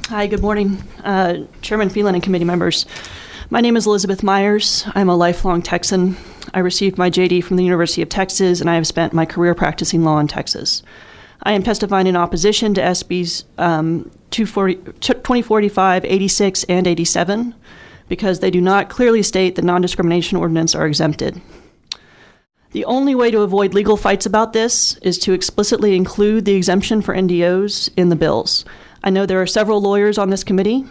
Hi, good morning, Chairman Phelan and committee members. My name is Elizabeth Meyers. I'm a lifelong Texan. I received my JD from the University of Texas, and I have spent my career practicing law in Texas. I am testifying in opposition to SBs 2045, 86, and 87 because they do not clearly state that non-discrimination ordinances are exempted. The only way to avoid legal fights about this is to explicitly include the exemption for NDOs in the bills. I know there are several lawyers on this committee,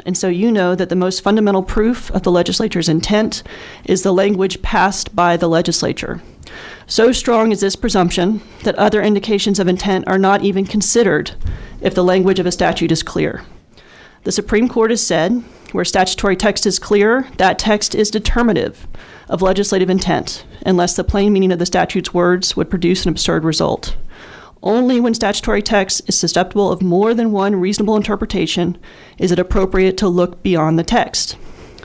and so you know that the most fundamental proof of the legislature's intent is the language passed by the legislature. So strong is this presumption that other indications of intent are not even considered if the language of a statute is clear. The Supreme Court has said, where statutory text is clear, that text is determinative of legislative intent, unless the plain meaning of the statute's words would produce an absurd result. Only when statutory text is susceptible of more than one reasonable interpretation is it appropriate to look beyond the text.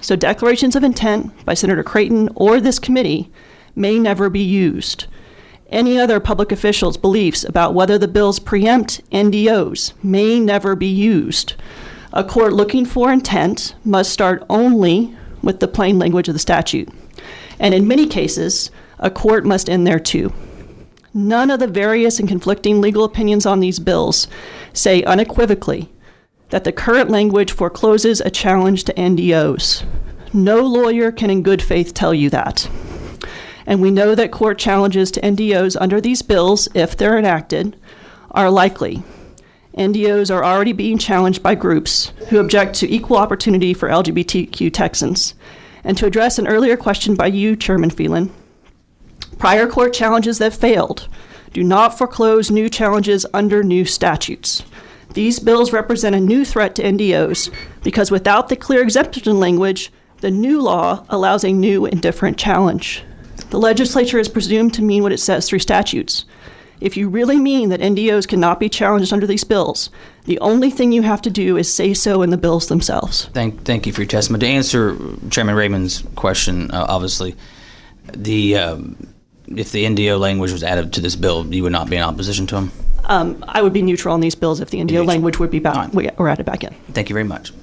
So declarations of intent by Senator Creighton or this committee may never be used. Any other public official's beliefs about whether the bills preempt NDOs may never be used. A court looking for intent must start only with the plain language of the statute. And in many cases, a court must end there too. None of the various and conflicting legal opinions on these bills say unequivocally that the current language forecloses a challenge to NDOs. No lawyer can in good faith tell you that. And we know that court challenges to NDOs under these bills, if they're enacted, are likely. NDOs are already being challenged by groups who object to equal opportunity for LGBTQ Texans. And to address an earlier question by you, Chairman Phelan, prior court challenges that failed do not foreclose new challenges under new statutes. These bills represent a new threat to NDOs because without the clear exemption language, the new law allows a new and different challenge. The legislature is presumed to mean what it says through statutes. If you really mean that NDOs cannot be challenged under these bills, the only thing you have to do is say so in the bills themselves. Thank you for your testimony. To answer Chairman Raymond's question, obviously, if the NDO language was added to this bill, you would not be in opposition to them? I would be neutral on these bills if the NDO language would be added back in. Thank you very much.